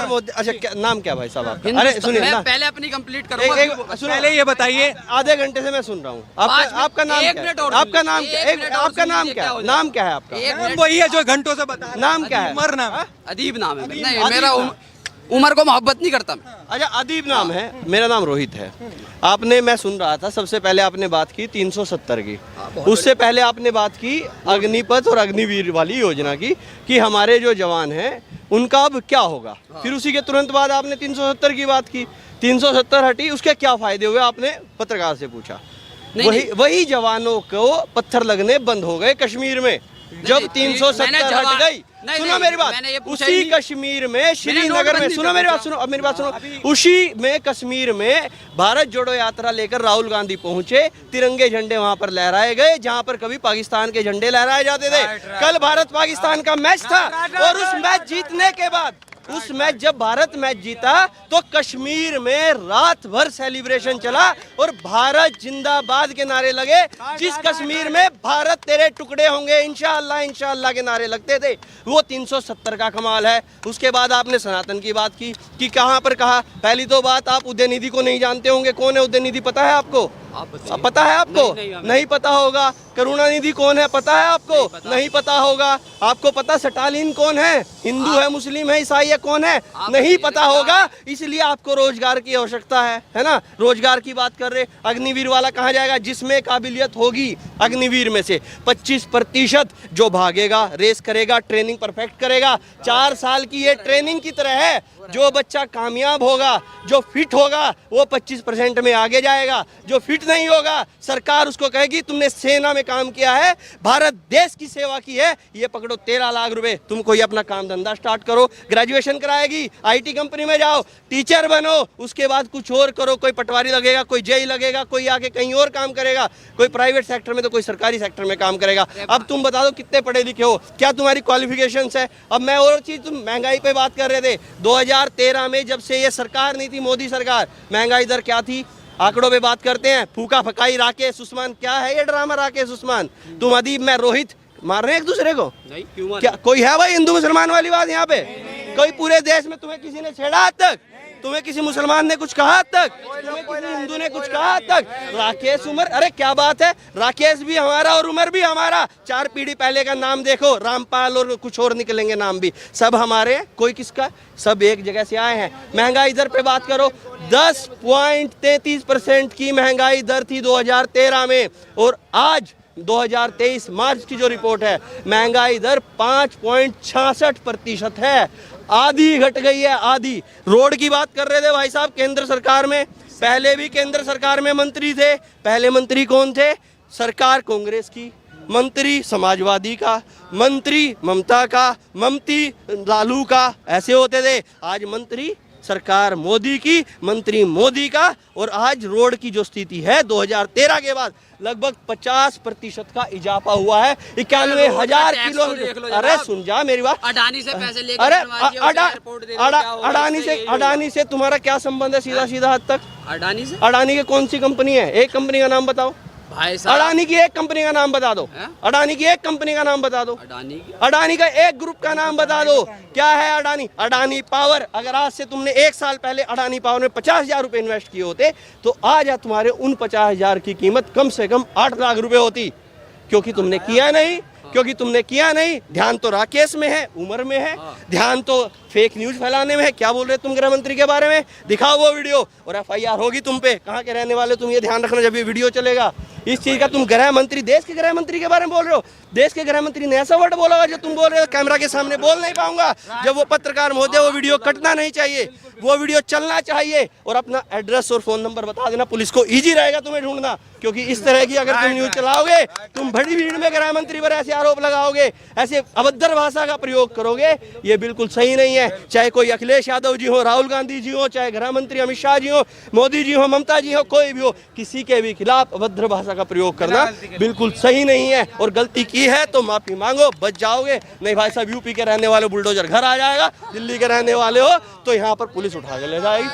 मोदी। अच्छा नाम क्या भाई साहब आपका? अरे सुनिए मैं ना, पहले अपनी कंप्लीट करूंगा। पहले ये बताइए, आधे घंटे से मैं सुन रहा हूँ। आपका नाम क्या है? आपका नाम क्या है? आपका नाम क्या है? नाम क्या है आपका? वही है जो घंटों से बता। नाम क्या है? उमर नाम है। अदीब नाम है। नहीं मेरा उमर को मोहब्बत नहीं करता मैं। अच्छा अदीब नाम है, मेरा नाम रोहित है। आपने, मैं सुन रहा था, सबसे पहले आपने बात की 370 की, उससे पहले आपने बात की अग्निपथ और अग्निवीर वाली योजना की कि हमारे जो जवान हैं उनका अब क्या होगा। फिर उसी के तुरंत बाद आपने 370 की बात की। 370 हटी, उसके क्या फायदे हुए आपने पत्रकार से पूछा। वही जवानों को पत्थर लगने बंद हो गए कश्मीर में जब 370 हट गई। सुनो मेरी बात, उसी कश्मीर में, श्रीनगर में, सुनो मेरी बात, सुनो अब मेरी बात सुनो, उसी में कश्मीर में भारत जोड़ो यात्रा लेकर राहुल गांधी पहुंचे, तिरंगे झंडे वहां पर लहराए गए जहां पर कभी पाकिस्तान के झंडे लहराए जाते थे। कल भारत पाकिस्तान का मैच था और उस मैच जीतने के बाद, उस मैच जब भारत मैच जीता तो कश्मीर में रात भर सेलिब्रेशन चला और भारत जिंदाबाद के नारे लगे। जिस कश्मीर में भारत तेरे टुकड़े होंगे इंशाअल्लाह इंशाअल्लाह के नारे लगते थे, वो 370 का कमाल है। उसके बाद आपने सनातन की बात की कि कहां पर कहा। पहली तो बात, आप उदयनिधि को नहीं जानते होंगे। कौन है उदयनिधि, पता है आपको? पता है आपको? नहीं पता होगा। करुणानिधि कौन है, पता है आपको? नहीं पता होगा। आपको पता स्टालिन कौन है? हिंदू है, मुस्लिम है, ईसाई है, कौन है? नहीं पता होगा। इसलिए आपको रोजगार की आवश्यकता है ना। रोजगार की बात कर रहे। अग्निवीर वाला कहाँ जाएगा? जिसमें काबिलियत होगी अग्निवीर में से 25% जो भागेगा, रेस करेगा, ट्रेनिंग परफेक्ट करेगा। 4 साल की ये ट्रेनिंग की तरह है। जो बच्चा कामयाब होगा, जो फिट होगा, वो 25% में आगे जाएगा। जो फिट नहीं होगा, सरकार उसको कहेगी तुमने सेना में काम किया है, भारत देश की सेवा की है, ये पकड़ो 13 लाख रुपए, तुम कोई अपना काम धंधा स्टार्ट करो। ग्रेजुएशन कराएगी, आईटी कंपनी में जाओ, टीचर बनो, उसके बाद कुछ और करो। कोई पटवारी लगेगा, कोई जेई लगेगा, कोई आके कहीं और काम करेगा, कोई प्राइवेट सेक्टर में तो कोई सरकारी सेक्टर में काम करेगा। अब तुम बता दो कितने पढ़े लिखे हो, क्या तुम्हारी क्वालिफिकेशंस है? अब मैं और चीज, तुम महंगाई पे बात कर रहे थे। 2013 में जब से ये सरकार नहीं थी, मोदी सरकार, महंगाई दर क्या थी? आंकड़ों पे बात करते हैं। फूका फकाई राकेश उस्मान, क्या है ये ड्रामा राकेश उस्मान? तुम अदीब, मैं रोहित, मार रहे हैं एक दूसरे को? नहीं, क्यों? क्या कोई है भाई हिंदू मुसलमान वाली बात यहाँ पे? कोई पूरे देश में तुम्हें किसी ने छेड़ा आज तक? तुम्हें किसी मुसलमान ने कुछ कहा तक? तुम्हें किसी हिंदू ने कुछ कहा तक? राकेश उमर, अरे क्या बात है, राकेश भी हमारा और उमर भी हमारा। 4 पीढ़ी पहले का नाम देखो, रामपाल और कुछ और निकलेंगे नाम भी, सब हमारे, कोई किसका, सब एक जगह से आए हैं। महंगाई दर पे बात करो, 10.33% की महंगाई दर थी 2013 में, और आज 2023 मार्च की जो रिपोर्ट है, महंगाई दर 5.66% है। आधी घट गई है, आधी। रोड की बात कर रहे थे भाई साहब, केंद्र सरकार में, पहले भी केंद्र सरकार में मंत्री थे। पहले मंत्री कौन थे? सरकार कांग्रेस की, मंत्री समाजवादी का, मंत्री ममता का, ममती लालू का, ऐसे होते थे। आज मंत्री सरकार मोदी की, मंत्री मोदी का। और आज रोड की जो स्थिति है 2013 के बाद लगभग 50% का इजाफा हुआ है। 91,000 किलोमीटर। अरे सुन जा मेरी बात, अडानी से पैसे लेकर, अरे अडानी से तुम्हारा क्या संबंध है? सीधा सीधा हद तक अडानी से? अडानी की कौन सी कंपनी है? एक कंपनी का नाम बताओ भाई साहब। अडानी की एक कंपनी का नाम बता दो। अडानी की एक कंपनी का नाम बता दो। अडानी का एक ग्रुप का नाम बता दो। क्या है अडानी? अडानी पावर। अगर आज से तुमने 1 साल पहले अडानी पावर में 50,000 रुपए इन्वेस्ट किए होते तो आज तुम्हारे उन 50,000 की कीमत कम से कम 8 लाख रुपए होती। क्योंकि तुमने किया नहीं, क्योंकि तुमने किया नहीं। ध्यान तो राकेश में है, उमर में है, ध्यान तो फेक न्यूज फैलाने में है। क्या बोल रहे तुम गृह मंत्री के बारे में? दिखाओ वो वीडियो और FIR होगी तुम पे। कहाँ के रहने वाले तुम, ये ध्यान रखना जब ये वीडियो चलेगा। इस चीज का तुम गृह मंत्री, देश के गृह मंत्री के बारे में बोल रहे हो। देश के गृह मंत्री ने ऐसा वर्ड बोला होगा जो तुम बोल रहे हो कैमरा के सामने बोल नहीं पाऊंगा। जब वो पत्रकार महोदय, वो वीडियो कटना नहीं चाहिए, वो वीडियो चलना चाहिए। और अपना एड्रेस और फोन नंबर बता देना, पुलिस को इजी रहेगा तुम्हें ढूंढना। क्योंकि इस तरह की अगर तुम न्यूज चलाओगे, तुम बड़ी भीड़ में गृह मंत्री पर ऐसे आरोप लगाओगे, ऐसे अभद्र भाषा का प्रयोग करोगे, ये बिल्कुल सही नहीं है। चाहे कोई अखिलेश यादव जी हो, राहुल गांधी जी हो, चाहे गृह मंत्री अमित शाह जी हो, मोदी जी हो, ममता जी हो, कोई भी हो, किसी के भी खिलाफ अभद्र भाषा का प्रयोग करना बिल्कुल सही नहीं है। और गलती की है तो माफी मांगो, बच जाओगे। नहीं भाई साहब, यूपी के रहने वाले बुलडोजर घर आ जाएगा, दिल्ली के रहने वाले हो तो यहाँ पर पुलिस उठा के ले जाएगी।